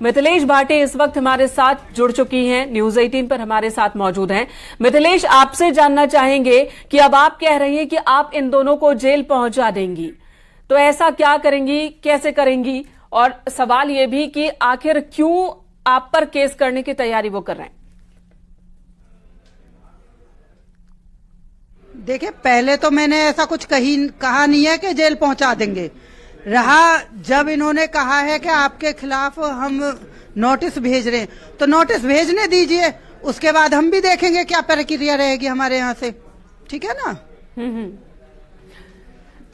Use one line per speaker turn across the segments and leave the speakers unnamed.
मिथिलेश भाटी इस वक्त हमारे साथ जुड़ चुकी हैं, न्यूज 18 पर हमारे साथ मौजूद हैं। मिथिलेश, आपसे जानना चाहेंगे कि अब आप कह रही हैं कि आप इन दोनों को जेल पहुंचा देंगी, तो ऐसा क्या करेंगी, कैसे करेंगी? और सवाल यह भी कि आखिर क्यों आप पर केस करने की तैयारी वो कर रहे हैं?
देखिए, पहले तो मैंने ऐसा कुछ कहा नहीं है कि जेल पहुंचा देंगे। रहा जब इन्होंने कहा है कि आपके खिलाफ हम नोटिस भेज रहे हैं, तो नोटिस भेजने दीजिए, उसके बाद हम भी देखेंगे क्या प्रक्रिया रहेगी हमारे यहाँ से। ठीक है ना?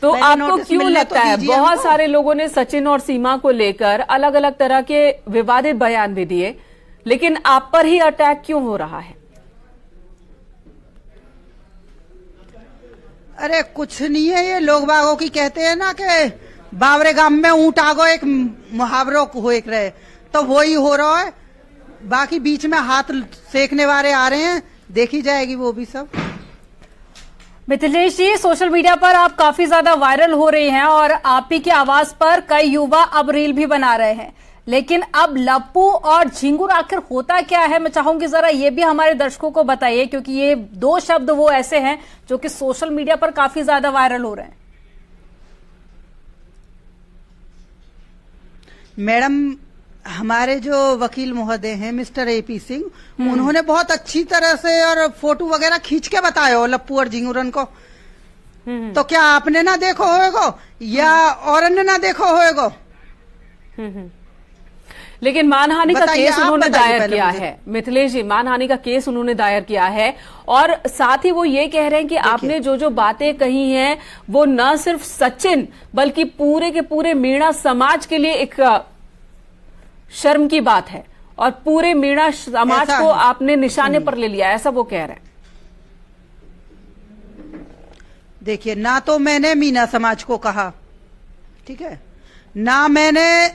तो आपको क्यों लगता है, बहुत सारे लोगों ने सचिन और सीमा को लेकर अलग अलग तरह के विवादित बयान भी दिए, लेकिन आप पर ही अटैक क्यों हो रहा है?
अरे कुछ नहीं है, ये लोग बागों की कहते हैं ना कि बावरे गांव में ऊंट आगो, एक मुहावरों हो एक रहे, तो वही हो रहा है। बाकी बीच में हाथ सेकने वाले आ रहे हैं, देखी जाएगी वो भी सब।
मिथिलेश जी, सोशल मीडिया पर आप काफी ज्यादा वायरल हो रही हैं और आप ही की आवाज पर कई युवा अब रील भी बना रहे हैं, लेकिन अब लप्पू और झिंगुर आखिर होता क्या है, मैं चाहूंगी जरा ये भी हमारे दर्शकों को बताइए, क्योंकि ये दो शब्द वो ऐसे हैं जो कि सोशल मीडिया पर काफी ज्यादा वायरल हो रहे हैं।
मैडम, हमारे जो वकील महोदय हैं मिस्टर एपी सिंह, उन्होंने बहुत अच्छी तरह से और फोटो वगैरह खींच के बताया हो लप्पू और झिंगुरन को। तो क्या आपने ना देखो होएगो या और ने ना देखो होएगो?
लेकिन मानहानि का केस उन्होंने दायर किया है। मिथिलेश जी, मानहानि का केस उन्होंने दायर किया है और साथ ही वो ये कह रहे हैं कि आपने जो जो बातें कही हैं वो न सिर्फ सचिन बल्कि पूरे के पूरे मीणा समाज के लिए एक शर्म की बात है और पूरे मीणा समाज को आपने निशाने पर ले लिया, ऐसा वो कह रहे हैं।
देखिए, ना तो मैंने मीणा समाज को कहा, ठीक है, ना मैंने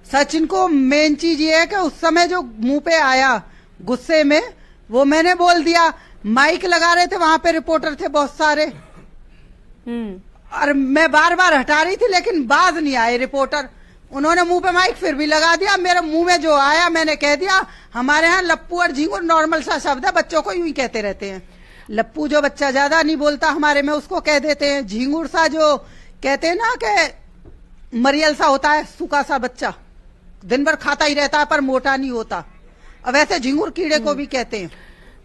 सचिन को। मेन चीज ये है कि उस समय जो मुंह पे आया गुस्से में, वो मैंने बोल दिया। माइक लगा रहे थे, वहां पे रिपोर्टर थे बहुत सारे, और मैं बार बार हटा रही थी लेकिन बाज नहीं आए रिपोर्टर। उन्होंने मुंह पे माइक फिर भी लगा दिया, मेरे मुंह में जो आया मैंने कह दिया। हमारे यहाँ लप्पू और झिंगुर नॉर्मल सा शब्द है, बच्चों को यूं ही कहते रहते हैं। लप्पू जो बच्चा ज्यादा नहीं बोलता हमारे में, उसको कह देते हैं। झिंगुर सा जो कहते हैं ना कि मरियल सा होता है, सूखा सा बच्चा, दिन भर खाता ही रहता है पर मोटा नहीं होता। अब वैसे झिंगुर कीड़े को भी कहते हैं।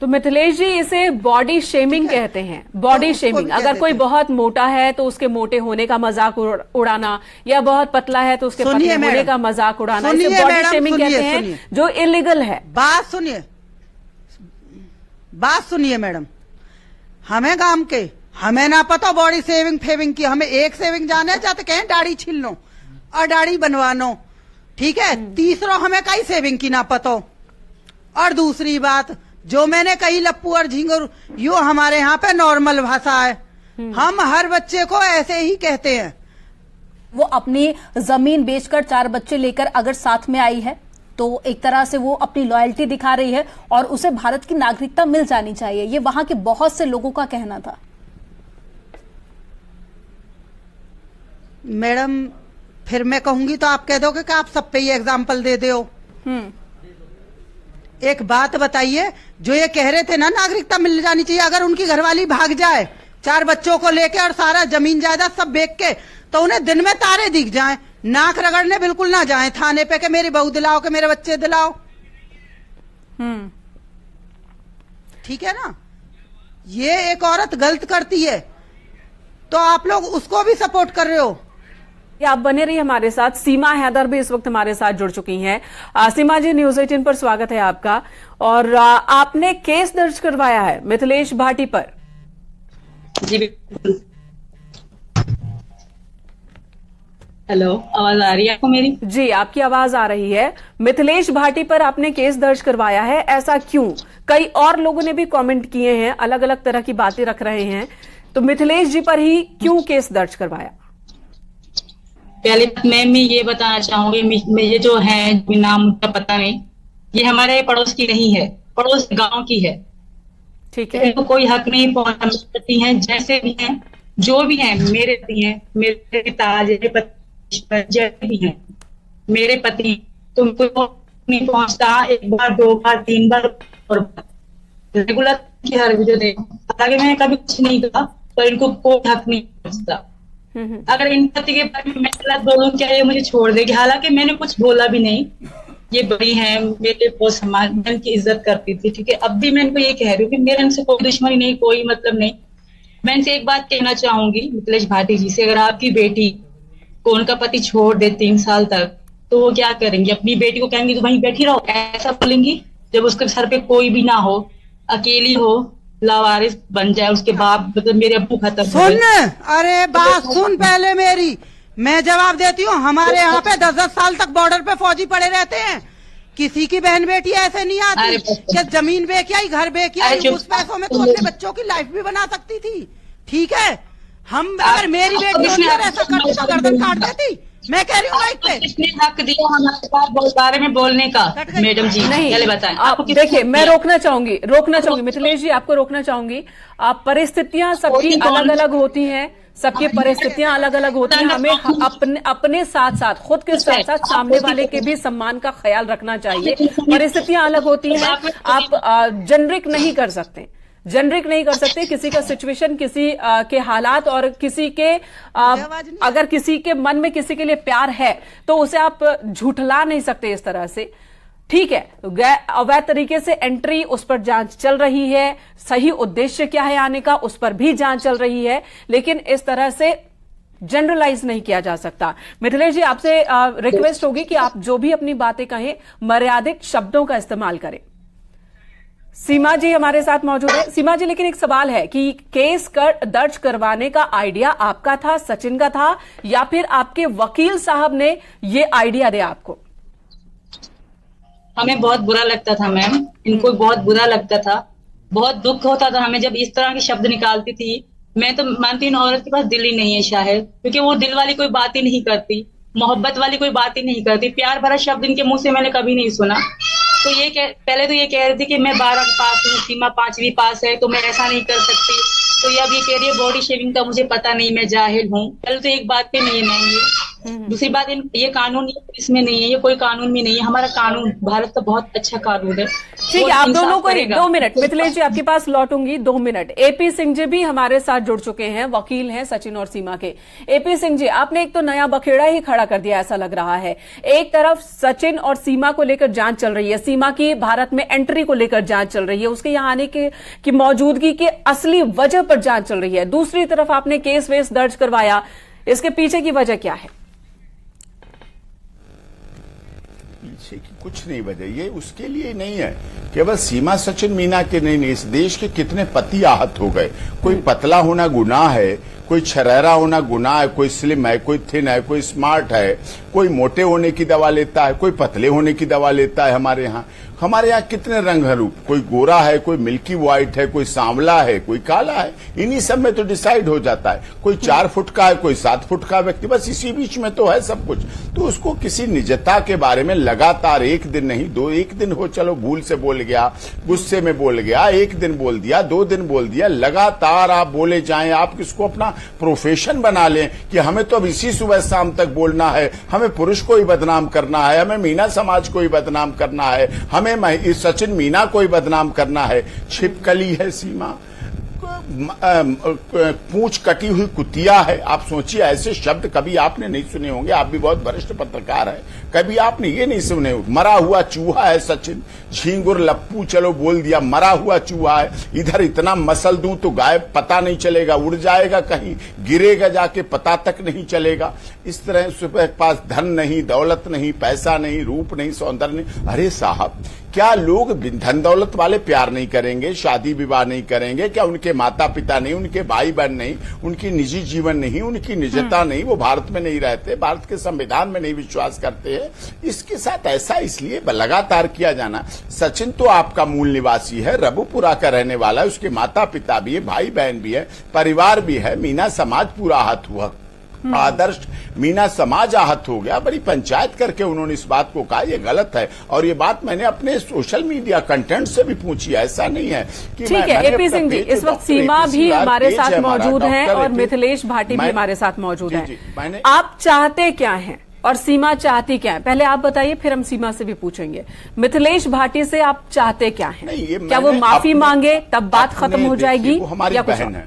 तो मिथिलेश जी, इसे बॉडी शेमिंग कहते हैं। बॉडी शेमिंग, अगर कोई बहुत मोटा है तो उसके मोटे होने का मजाक उड़ाना, या बहुत पतला है तो उसके पतले होने का मजाक उड़ाना, इसे बॉडी शेमिंग कहते हैं, जो इलीगल है।
बात सुनिए मैडम, हमें गांव के हमें ना पता बॉडी शेविंग फेविंग की। हमें एक शेविंग जाने जाते कहें दाढ़ी छील लो और दाढ़ी बनवानो, ठीक है। तीसरा, हमें कई शेविंग की ना पता। और दूसरी बात जो मैंने कही लप्पू और झिंगुर, यो हमारे यहाँ पे नॉर्मल भाषा है, हम हर बच्चे को ऐसे ही कहते हैं।
वो अपनी जमीन बेचकर 4 बच्चे लेकर अगर साथ में आई है तो एक तरह से वो अपनी लॉयल्टी दिखा रही है और उसे भारत की नागरिकता मिल जानी चाहिए, ये वहां के बहुत से लोगों का कहना था।
मैडम, फिर मैं कहूंगी तो आप कह दोगे कि आप सब पे ही एग्जाम्पल दे दो। एक बात बताइए, जो ये कह रहे थे ना नागरिकता मिल जानी चाहिए, अगर उनकी घरवाली भाग जाए 4 बच्चों को लेके और सारा जमीन जायदाद सब बेच के, तो उन्हें दिन में तारे दिख जाएं, नाक रगड़ने बिल्कुल ना जाएं थाने पे कि मेरी बहू दिलाओ कि मेरे बच्चे दिलाओ। ठीक है ना? ये एक औरत गलत करती है तो आप लोग उसको भी सपोर्ट कर रहे हो।
आप बने रहिए हमारे साथ। सीमा हैदर भी इस वक्त हमारे साथ जुड़ चुकी हैं। सीमा जी, न्यूज 18 पर स्वागत है आपका। और आपने केस दर्ज करवाया है मिथिलेश भाटी पर।
जी बिल्कुल। हेलो, आवाज आ रही है आपको मेरी?
जी, आपकी आवाज आ रही है। मिथिलेश भाटी पर आपने केस दर्ज करवाया है, ऐसा क्यों? कई और लोगों ने भी कमेंट किए हैं, अलग अलग तरह की बातें रख रहे हैं, तो मिथिलेश जी पर ही क्यों केस दर्ज करवाया?
पहले मैं ये बताना चाहूंगी, मैं ये जो है नाम मुझे पता नहीं, ये हमारे पड़ोस की नहीं है, पड़ोस गांव की है।
ठीक है,
इनको कोई हक नहीं पहुंचती है, जैसे भी हैं, जो भी हैं, मेरे पति हैं, मेरे पिता, जैसे भी हैं, मेरे पति तो नहीं पहुंचता, 1 बार 2 बार 3 बार और रेगुलर की हर वीडियो देखो। हालांकि मैंने कभी कुछ नहीं कहा, तो इनको कोई हक नहीं पहुंचता। अगर इन पति के बारे में मैं गलत बोलूं क्या ये मुझे छोड़ देगी? हालांकि मैंने कुछ बोला भी नहीं, ये बड़ी है, मेरे बहुत सम्मान, मैं इनकी इज्जत करती थी, ठीक है। अब भी मैं इनको ये कह रही हूँ कि मेरे इनसे कोई दुश्मनी नहीं, कोई मतलब नहीं। मैं इनसे एक बात कहना चाहूंगी मिथिलेश भाटी जी से, अगर आपकी बेटी को उनका पति छोड़ दे 3 साल तक, तो वो क्या करेंगी? अपनी बेटी को कहेंगी तो वहीं बैठी रहो, ऐसा बोलेंगी? जब उसके सर पे कोई भी ना हो, अकेली हो, लावारिस बन जाए, उसके बाप मतलब मेरे अब्बू खत्म हो गए।
अरे बात सुन पहले मेरी, मैं जवाब देती हूँ। हमारे यहाँ पे 10-10 साल तक बॉर्डर पे फौजी पड़े रहते हैं, किसी की बहन बेटी ऐसे नहीं आती कि जमीन बेच आई, घर बेच आई, उस पैसों में तो अपने बच्चों की लाइफ भी बना सकती थी, ठीक है। हम अगर मेरी बेटी ऐसा करती तो गर्दन काट देती। मैं कह रही हूँ माइक पे,
किसने हक दिया हमारे बारे में बोलने का? मैडम जी
नहीं,
पहले बताएं।
आप देखिए, मैं रोकना चाहूंगी मिथिलेश जी, आपको रोकना चाहूंगी। आप परिस्थितियां सबकी अलग अलग होती हैं, सबकी परिस्थितियां अलग अलग होती हैं। हमें अपने साथ साथ, खुद के साथ साथ सामने वाले के भी सम्मान का ख्याल रखना चाहिए। परिस्थितियां अलग होती हैं, आप जेनरिक नहीं कर सकते, किसी का सिचुएशन, किसी के हालात और किसी के अगर किसी के मन में किसी के लिए प्यार है तो उसे आप झूठला नहीं सकते इस तरह से, ठीक है। अवैध तरीके से एंट्री, उस पर जांच चल रही है, सही उद्देश्य क्या है आने का, उस पर भी जांच चल रही है, लेकिन इस तरह से जनरलाइज नहीं किया जा सकता। मिथिलेश जी, आपसे रिक्वेस्ट होगी कि आप जो भी अपनी बातें कहें मर्यादित शब्दों का इस्तेमाल करें। सीमा जी हमारे साथ मौजूद है। सीमा जी, लेकिन एक सवाल है कि केस दर्ज करवाने का आइडिया आपका था, सचिन का था, या फिर आपके वकील साहब ने ये आइडिया दिया आपको?
हमें बहुत बुरा लगता था मैम, इनको बहुत बुरा लगता था, बहुत दुख होता था हमें जब इस तरह के शब्द निकालती थी। मैं तो मानती हूँ औरत के पास दिल ही नहीं है शायद, क्योंकि वो दिल वाली कोई बात ही नहीं करती, मोहब्बत वाली कोई बात ही नहीं करती। प्यार भरा शब्द इनके मुंह से मैंने कभी नहीं सुना। तो पहले तो ये कह रही थी कि मैं 12 पास हूँ, सीमा 5वीं पास है, तो मैं ऐसा नहीं कर सकती। तो ये अब ये कह रही है बॉडी शेविंग का मुझे पता नहीं, मैं जाहिल हूँ। पहले तो एक बात पे नहीं है मैम ये। दूसरी बात, ये कानून इसमें नहीं है, ये कोई कानून में नहीं है। हमारा कानून भारत का बहुत अच्छा कानून है।
ठीक है, आप दोनों को 2 मिनट, मिथिलेश जी आपके पास लौटूंगी, 2 मिनट। एपी सिंह जी भी हमारे साथ जुड़ चुके हैं, वकील हैं सचिन और सीमा के। एपी सिंह जी, आपने एक तो नया बखेड़ा ही खड़ा कर दिया ऐसा लग रहा है। एक तरफ सचिन और सीमा को लेकर जांच चल रही है, सीमा की भारत में एंट्री को लेकर जांच चल रही है, उसके यहां आने की मौजूदगी की असली वजह पर जांच चल रही है। दूसरी तरफ आपने केस वेस दर्ज करवाया, इसके पीछे की वजह क्या है?
पीछे की कुछ नहीं वजह, ये उसके लिए नहीं है, केवल सीमा सचिन मीना के नहीं, इस देश के कितने पति आहत हो गए। कोई पतला होना गुनाह है, कोई छरेरा होना गुनाह है, कोई स्लिम है, कोई थिन है, कोई स्मार्ट है, कोई मोटे होने की दवा लेता है, कोई पतले होने की दवा लेता है। हमारे यहाँ कितने रंग है रूप, कोई गोरा है, कोई मिल्की व्हाइट है, कोई सांवला है, कोई काला है। इन्हीं सब में तो डिसाइड हो जाता है। कोई 4 फुट का है, कोई 7 फुट का व्यक्ति, बस इसी बीच में तो है सब कुछ। तो उसको किसी निजता के बारे में लगातार 1 दिन नहीं 2, 1 दिन हो चलो भूल से बोल गया, गुस्से में बोल गया, 1 दिन बोल दिया, 2 दिन बोल दिया, लगातार आप बोले जाएं। आप किसको अपना प्रोफेशन बना लें कि हमें तो अब इसी सुबह शाम तक बोलना है, हमें पुरुष को ही बदनाम करना है, हमें मीना समाज को ही बदनाम करना है, हमें सचिन मीना को ही बदनाम करना है। छिपकली है सीमा, पूंछ कटी हुई कुतिया है। आप सोचिए, ऐसे शब्द कभी आपने नहीं सुने होंगे, आप भी बहुत वरिष्ठ पत्रकार हैं, कभी आपने ये नहीं सुने। मरा हुआ चूहा है सचिन, झींगुर लप्पू चलो बोल दिया, मरा हुआ चूहा है। इधर इतना मसल दूं तो गायब पता नहीं चलेगा, उड़ जाएगा कहीं, गिरेगा जाके पता तक नहीं चलेगा। इस तरह उसके पास धन नहीं, दौलत नहीं, पैसा नहीं, रूप नहीं, सौंदर्य नहीं। अरे साहब, क्या लोग धन दौलत वाले प्यार नहीं करेंगे, शादी विवाह नहीं करेंगे? क्या उनके माता पिता नहीं, उनके भाई बहन नहीं, उनकी निजी जीवन नहीं, उनकी निजता नहीं, वो भारत में नहीं रहते, भारत के संविधान में नहीं विश्वास करते हैं? इसके साथ ऐसा इसलिए लगातार किया जाना। सचिन तो आपका मूल निवासी है, रबुपुरा का रहने वाला है, उसके माता पिता भी है, भाई बहन भी है, परिवार भी है। मीना समाज पूरा आहत हुआ, आदर्श मीना समाज आहत हो गया। बड़ी पंचायत करके उन्होंने इस बात को कहा, ये गलत है। और ये बात मैंने अपने सोशल मीडिया कंटेंट से भी पूछी, ऐसा नहीं है कि
ठीक है। एपी सिंह जी, इस वक्त सीमा भी हमारे साथ मौजूद हैं और मिथिलेश भाटी भी हमारे साथ मौजूद हैं। आप चाहते क्या हैं और सीमा चाहती क्या है? पहले आप बताइए, फिर हम सीमा से भी पूछेंगे। मिथिलेश भाटी से आप चाहते क्या हैं? क्या वो माफी मांगे तब बात खत्म हो जाएगी?
वो हमारी बहन है।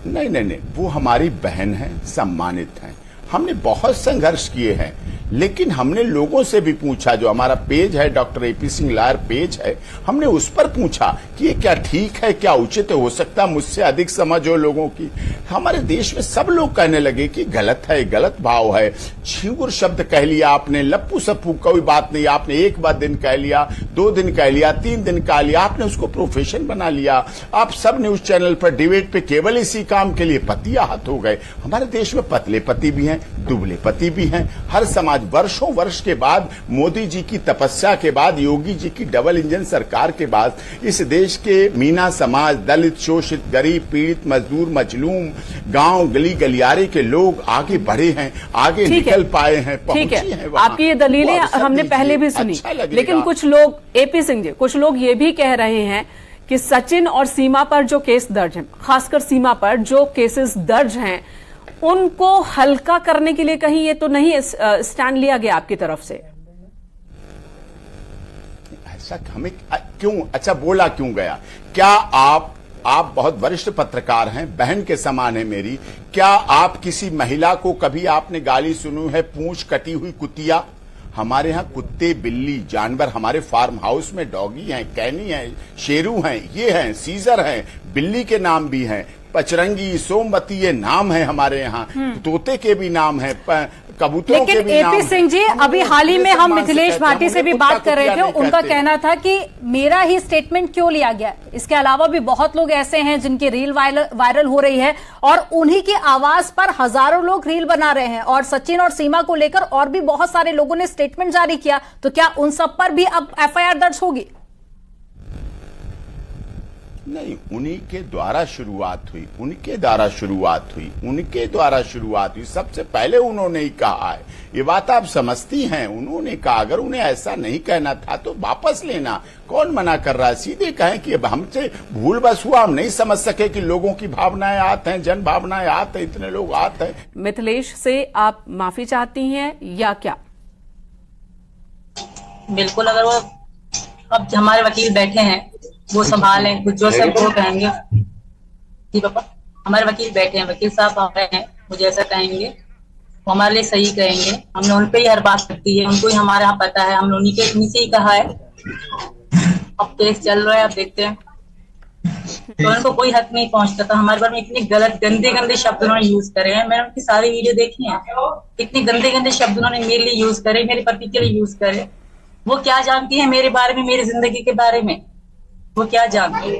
नहीं, वो हमारी बहन है, सम्मानित है। हमने बहुत संघर्ष किए हैं, लेकिन हमने लोगों से भी पूछा। जो हमारा पेज है, doctor AP Singh lawyer page है, हमने उस पर पूछा कि ये क्या ठीक है, क्या उचित हो सकता, मुझसे अधिक समझ हो लोगों की। हमारे देश में सब लोग कहने लगे कि गलत है, गलत भाव है। झिंगुर शब्द कह लिया आपने, लप्पू सप्पू कोई बात नहीं, आपने एक बार दिन कह लिया, 2 दिन कह लिया, 3 दिन कह लिया, आपने उसको प्रोफेशन बना लिया। आप सब न्यूज चैनल पर डिबेट पे केवल इसी काम के लिए पति आहत हो गए। हमारे देश में पतले पति भी हैं, दुबले पति भी हैं। हर समाज वर्षों वर्ष के बाद, मोदी जी की तपस्या के बाद, योगी जी की डबल इंजन सरकार के बाद, इस देश के मीना समाज, दलित, शोषित, गरीब, पीड़ित, मजदूर, मजलूम, गांव गली गलियारे के लोग आगे बढ़े हैं, आगे निकल पाए हैं, पहुंचे हैं।
आपकी ये दलीलें हमने पहले भी सुनी, लेकिन कुछ लोग, एपी सिंह जी, कुछ लोग ये भी कह रहे हैं कि सचिन और सीमा पर जो केस दर्ज हैं, खासकर सीमा पर जो केसेस दर्ज हैं, उनको हल्का करने के लिए कहीं ये तो नहीं स्टैंड लिया गया आपकी तरफ से?
ऐसा हमें क्यों, अच्छा बोला क्यों गया? क्या आप बहुत वरिष्ठ पत्रकार हैं, बहन के समान है मेरी, क्या आप किसी महिला को कभी आपने गाली सुनी है, पूंछ कटी हुई कुतिया? हमारे यहाँ कुत्ते, बिल्ली, जानवर, हमारे फार्म हाउस में डॉगी हैं, कैनी हैं, शेरू हैं, ये हैं, सीजर हैं, बिल्ली के नाम भी हैं, पचरंगी, सोमवती, ये नाम है हमारे यहाँ। तोते के भी नाम है, कबूतरों के भी नाम।
एपी सिंह जी, अभी हाल ही में हम मिथिलेश भाटी से भी बात कर रहे थे, उनका कहना था कि मेरा ही स्टेटमेंट क्यों लिया गया। इसके अलावा भी बहुत लोग ऐसे हैं जिनकी रील वायरल हो रही है और उन्हीं की आवाज पर हजारों लोग रील बना रहे हैं, और सचिन और सीमा को लेकर और भी बहुत सारे लोगों ने स्टेटमेंट जारी किया। तो क्या उन सब पर भी अब एफआईआर दर्ज होगी?
नहीं, उन्हीं के द्वारा शुरुआत हुई, उनके द्वारा शुरुआत हुई। सबसे पहले उन्होंने ही कहा है, ये बात आप समझती हैं। उन्होंने कहा अगर उन्हें ऐसा नहीं कहना था तो वापस लेना, कौन मना कर रहा है? सीधे कहें कि हमसे भूल बस हुआ, हम नहीं समझ सके कि लोगों की भावनाएं आते हैं, जन भावनाएं आते हैं, इतने लोग आते हैं।
मिथिलेश से आप माफी चाहती हैं या क्या?
बिल्कुल, अगर वो अब हमारे वकील बैठे हैं, वो संभालें, कुछ जो सब वो कहेंगे। जी पापा, हमारे वकील बैठे हैं, वकील साहब आ रहे हैं, मुझे ऐसा कहेंगे, वो हमारे लिए सही कहेंगे। हमने उन पे ही हर बात करती है, उनको ही हमारे यहाँ पता है, हमने उन्हीं से ही कहा है। अब केस चल रहा है, आप देखते हैं। तो उनको कोई हक नहीं पहुंचता था। हमारे बारे में इतने गलत गंदे शब्द उन्होंने यूज करे हैं, मैंने उनकी सारी वीडियो देखी है। इतने गंदे शब्द उन्होंने मेरे लिए यूज करे, मेरे पति के लिए यूज करे। वो क्या जानती है मेरे बारे में, मेरी जिंदगी के बारे में? वो क्या जानती है?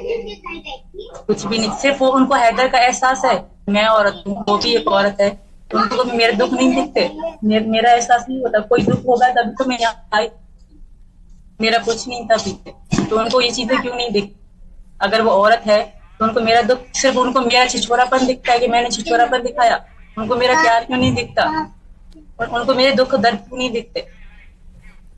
कुछ भी नहीं। सिर्फ वो उनको हैदर का एहसास है, मैं औरत हूँ, वो भी एक औरत है, तो उनको मेरे दुख नहीं दिखते, मेरा एहसास नहीं होता। कोई दुख होगा तभी तो मैं यहाँ आई, मेरा कुछ नहीं था पीछे। तो उनको ये चीजें क्यों नहीं दिखती? अगर वो औरत है तो उनको मेरा दुख, सिर्फ उनको मेरा छिछोरापन दिखता है कि मैंने छिछोरापन दिखाया। उनको मेरा प्यार क्यों नहीं दिखता? और उनको मेरे दुख दर्द क्यों नहीं दिखते?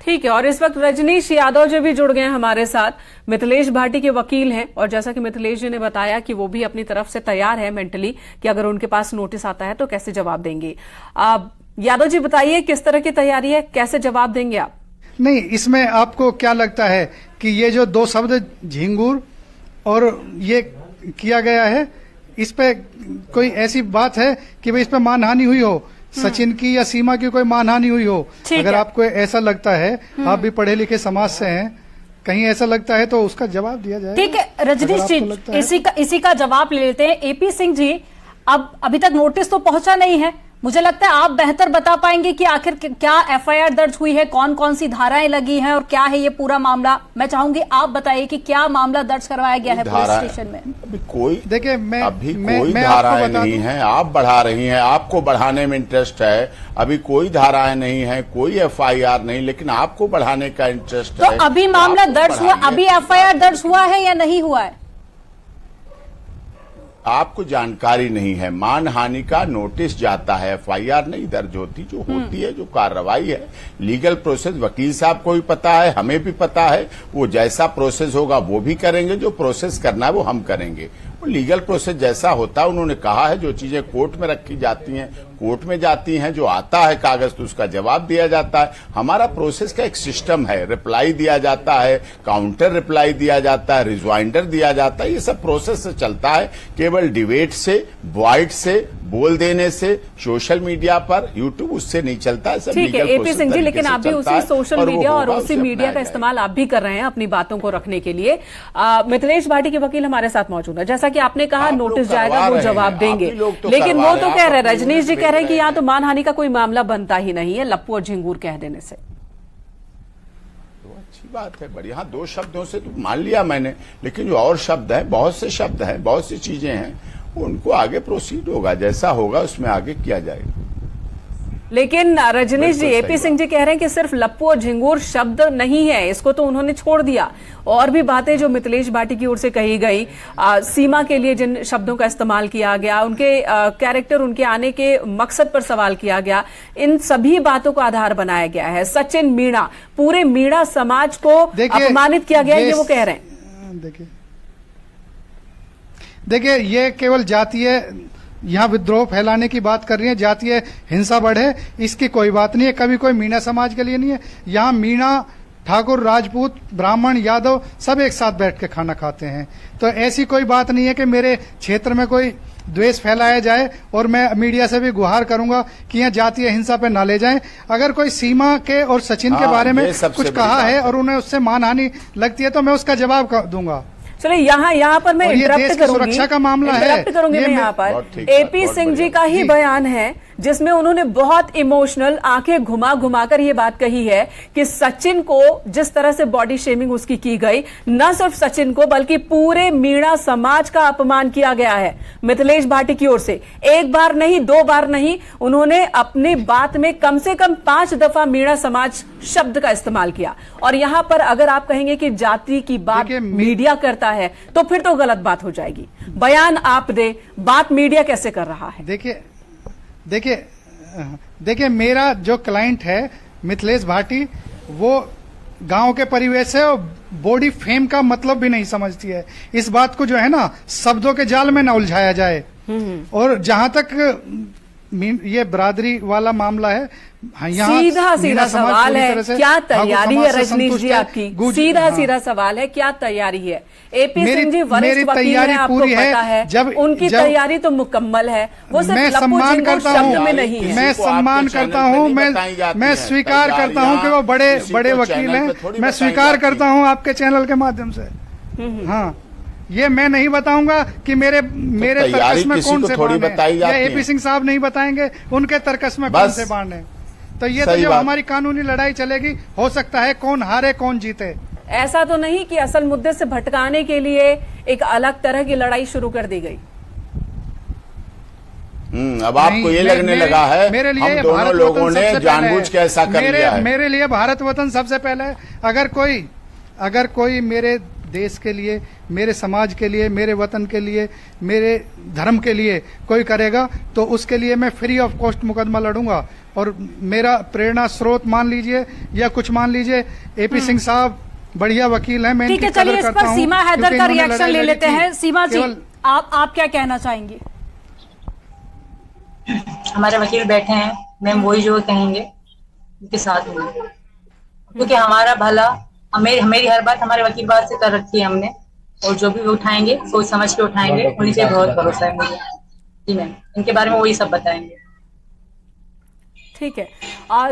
ठीक है। और इस वक्त रजनीश यादव जी भी जुड़ गए हैं हमारे साथ, मिथिलेश भाटी के वकील हैं, और जैसा कि मिथिलेश जी ने बताया कि वो भी अपनी तरफ से तैयार है मेंटली कि अगर उनके पास नोटिस आता है तो कैसे जवाब देंगे। यादव जी बताइए, किस तरह की तैयारी है, कैसे जवाब देंगे आप?
नहीं, इसमें आपको क्या लगता है कि ये जो 2 शब्द झिंगुर और ये किया गया है, इस पे कोई ऐसी बात है कि भाई इस पे मानहानि हुई हो, सचिन की या सीमा की कोई मानहानि हुई हो? अगर आपको ऐसा लगता है, आप भी पढ़े लिखे समाज से हैं, कहीं ऐसा लगता है तो उसका जवाब दिया जाए।
ठीक है रजनीश जी, इसी का जवाब ले लेते हैं। एपी सिंह जी, अब अभी तक नोटिस तो पहुंचा नहीं है, मुझे लगता है आप बेहतर बता पाएंगे कि आखिर क्या एफआईआर दर्ज हुई है, कौन कौन सी धाराएं लगी हैं और क्या है ये पूरा मामला। मैं चाहूंगी आप बताइए कि क्या मामला दर्ज करवाया गया है पुलिस स्टेशन में।
अभी कोई,
देखिए
कोई धाराएं नहीं है, आप बढ़ा रही हैं, आपको बढ़ाने में इंटरेस्ट है। अभी कोई धाराएं नहीं है, कोई एफआईआर नहीं, लेकिन आपको बढ़ाने का इंटरेस्ट है।
तो अभी मामला दर्ज हुआ, अभी एफआईआर दर्ज हुआ है या नहीं हुआ है?
आपको जानकारी नहीं है। मानहानि का नोटिस जाता है, एफआईआर नहीं दर्ज होती। जो होती है, जो कार्रवाई है, लीगल प्रोसेस, वकील साहब को भी पता है, हमें भी पता है। वो जैसा प्रोसेस होगा वो भी करेंगे, जो प्रोसेस करना है वो हम करेंगे। वो लीगल प्रोसेस जैसा होता है उन्होंने कहा है, जो चीजें कोर्ट में रखी जाती हैं कोर्ट में जाती हैं, जो आता है कागज तो उसका जवाब दिया जाता है। हमारा प्रोसेस का एक सिस्टम है, रिप्लाई दिया जाता है, काउंटर रिप्लाई दिया जाता है, रिजवाइंडर दिया जाता है, ये सब प्रोसेस से चलता है। केवल डिबेट से, वॉइड से, बोल देने से, सोशल मीडिया पर, यूट्यूब उससे नहीं चलता है। सब
ठीक है एपी सिंह जी, लेकिन आप भी उसी सोशल मीडिया और उसी मीडिया का इस्तेमाल आप भी कर रहे हैं अपनी बातों को रखने के लिए। मिथिलेश भाटी के वकील हमारे साथ मौजूद है। जैसा कि आपने कहा नोटिस जाएगा, वो जवाब देंगे, लेकिन वो तो कह रहे हैं, रजनीश जी कह रहे हैं कि यहाँ तो मानहानि का कोई मामला बनता ही नहीं है लप्पू और झिंगूर कह देने से।
अच्छी बात है, बढ़िया। हाँ, 2 शब्दों से तो मान लिया मैंने, लेकिन जो और शब्द है, बहुत से शब्द हैं, बहुत सी चीजें हैं, उनको आगे प्रोसीड होगा, जैसा होगा उसमें आगे किया जाएगा।
लेकिन रजनीश जी, एपी सिंह जी कह रहे हैं कि सिर्फ लप्पू और झिंगूर शब्द नहीं है, इसको तो उन्होंने छोड़ दिया। और भी बातें जो मिथिलेश भाटी की ओर से कही गई, सीमा के लिए जिन शब्दों का इस्तेमाल किया गया, उनके कैरेक्टर, उनके आने के मकसद पर सवाल किया गया, इन सभी बातों को आधार बनाया गया है। सचिन मीणा, पूरे मीणा समाज को अपमानित किया गया, ये वो कह रहे हैं।
देखिए ये केवल जातीय यहाँ विद्रोह फैलाने की बात कर रही है, जातीय हिंसा बढ़े, इसकी कोई बात नहीं है। कभी कोई मीणा समाज के लिए नहीं है। यहाँ मीणा, ठाकुर, राजपूत, ब्राह्मण, यादव सब एक साथ बैठ के खाना खाते हैं। तो ऐसी कोई बात नहीं है कि मेरे क्षेत्र में कोई द्वेष फैलाया जाए। और मैं मीडिया से भी गुहार करूंगा कि यहाँ जातीय हिंसा पे ना ले जाएं। अगर कोई सीमा के और सचिन के बारे में कुछ कहा है और उन्हें उससे मानहानि लगती है तो मैं उसका जवाब दूंगा।
चलिए यहाँ पर मैं इंटरप्ट करूंगी,
सुरक्षा का मामला है,
इंटरप्ट करूंगी मैं यहाँ पर। एपी सिंह जी का ही बयान है जिसमें उन्होंने बहुत इमोशनल आंखें घुमा घुमाकर ये बात कही है कि सचिन को जिस तरह से बॉडी शेमिंग उसकी की गई, न सिर्फ सचिन को बल्कि पूरे मीणा समाज का अपमान किया गया है मिथिलेश भाटी की ओर से। एक बार नहीं, 2 बार नहीं, उन्होंने अपनी बात में कम से कम 5 दफा मीणा समाज शब्द का इस्तेमाल किया। और यहां पर अगर आप कहेंगे कि जाति की बात मीडिया करता है तो फिर तो गलत बात हो जाएगी। बयान आप दे, बात मीडिया कैसे कर रहा है?
देखिए मेरा जो क्लाइंट है मिथिलेश भाटी, वो गांव के परिवेश से और बॉडी फेम का मतलब भी नहीं समझती है। इस बात को जो है ना शब्दों के जाल में ना उलझाया जाए। और जहां तक ये बरादरी वाला मामला है,
सीधा सवाल है, क्या तैयारी है रजनीश जी आपकी? सीधा सवाल है, क्या तैयारी है? एपी सिंह जी वरिष्ठ वकील हैं, आपको पता है, जब उनकी तैयारी तो मुकम्मल है। वो सिर्फ
सम्मान करता हूँ, मैं सम्मान करता हूँ, मैं स्वीकार करता हूँ कि वो बड़े वकील हैं। मैं स्वीकार करता हूँ आपके चैनल के माध्यम से। हाँ, ये मैं नहीं बताऊंगा कि मेरे तर्कस में कौन से बाण है, या एपी सिंह साहब नहीं बताएंगे उनके तर्कस में कौन से बाण है। तो ये तो जो हमारी कानूनी लड़ाई चलेगी, हो सकता है कौन हारे कौन जीते।
ऐसा तो नहीं कि असल मुद्दे से भटकाने के लिए एक अलग तरह की लड़ाई शुरू कर दी गई।
अब आपको ये लगने लगा है मेरे लिए हम दोनों लोगों ने जानबूझ के ऐसा कर लिया है।
मेरे लिए भारत वतन सबसे पहले है। अगर कोई मेरे देश के लिए, मेरे समाज के लिए, मेरे वतन के लिए, मेरे धर्म के लिए कोई करेगा तो उसके लिए मैं फ्री ऑफ कॉस्ट मुकदमा लड़ूंगा। और मेरा प्रेरणा स्रोत मान लीजिए या कुछ मान लीजिए, एपी सिंह साहब बढ़िया वकील हैं। मैं
ठीक है, चलिए इस पर सीमा हैदर का रिएक्शन ले लेते हैं। सीमा जी, आप क्या कहना चाहेंगे?
हमारे वकील बैठे हैं, मैम वही जो कहेंगे उनके साथ में, क्योंकि हमारा भला, हमेरी हर बात हमारे वकील बात से कर रखी है हमने, और जो भी उठाएंगे सोच समझ के उठाएंगे। उन्हीं से बहुत भरोसा है मुझे। जी मैम, इनके बारे में वही सब बताएंगे।
ठीक है।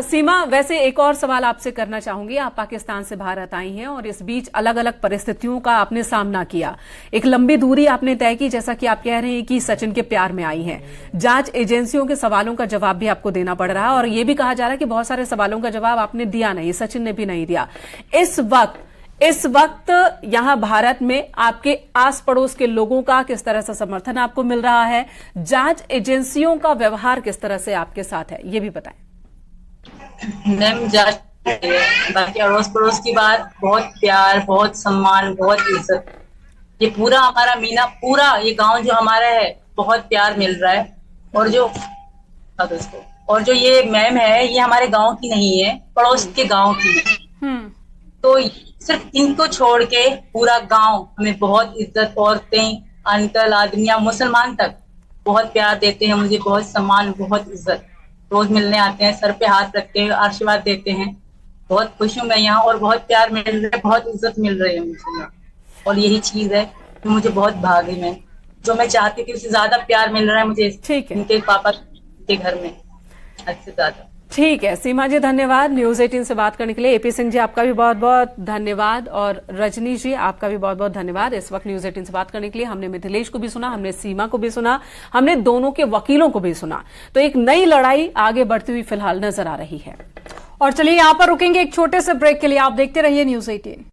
सीमा, वैसे एक और सवाल आपसे करना चाहूंगी। आप पाकिस्तान से भारत आई हैं और इस बीच अलग अलग परिस्थितियों का आपने सामना किया। एक लंबी दूरी आपने तय की, जैसा कि आप कह रहे हैं कि सचिन के प्यार में आई हैं। जांच एजेंसियों के सवालों का जवाब भी आपको देना पड़ रहा है और ये भी कहा जा रहा है कि बहुत सारे सवालों का जवाब आपने दिया नहीं, सचिन ने भी नहीं दिया। इस वक्त यहां भारत में आपके आस पड़ोस के लोगों का किस तरह से समर्थन आपको मिल रहा है? जांच एजेंसियों का व्यवहार किस तरह से आपके साथ है, ये भी बताएं।
मैम, जांच बाकी अड़ोस पड़ोस की बात, बहुत प्यार, बहुत सम्मान, बहुत इज्जत। ये पूरा हमारा मीना, पूरा ये गांव जो हमारा है, बहुत प्यार मिल रहा है। और जो ये मैम है, ये हमारे गांव की नहीं है, पड़ोस के गांव की है। तो सिर्फ इनको छोड़ के पूरा गांव हमें बहुत इज्जत, औरतें, अंकल आदमियां मुसलमान तक बहुत प्यार देते हैं मुझे, बहुत सम्मान, बहुत इज्जत। रोज मिलने आते हैं, सर पे हाथ रखते हैं, आशीर्वाद देते हैं। बहुत खुश हूँ मैं यहाँ और बहुत प्यार मिल रहा है, बहुत इज्जत मिल रही है मुझे यहाँ। और यही चीज है कि मुझे बहुत भागी में, जो मैं चाहती थी उससे ज्यादा प्यार मिल रहा है मुझे इनके पापा के घर में अच्छे ज्यादा।
ठीक है सीमा जी, धन्यवाद न्यूज़ 18 से बात करने के लिए। एपी सिंह जी आपका भी बहुत बहुत धन्यवाद और रजनी जी आपका भी बहुत बहुत धन्यवाद। इस वक्त न्यूज़ 18 से बात करने के लिए हमने मिथिलेश को भी सुना, हमने सीमा को भी सुना, हमने दोनों के वकीलों को भी सुना। तो एक नई लड़ाई आगे बढ़ती हुई फिलहाल नजर आ रही है।
और चलिए यहाँ पर रुकेंगे एक छोटे से ब्रेक के लिए। आप देखते रहिए न्यूज़ 18।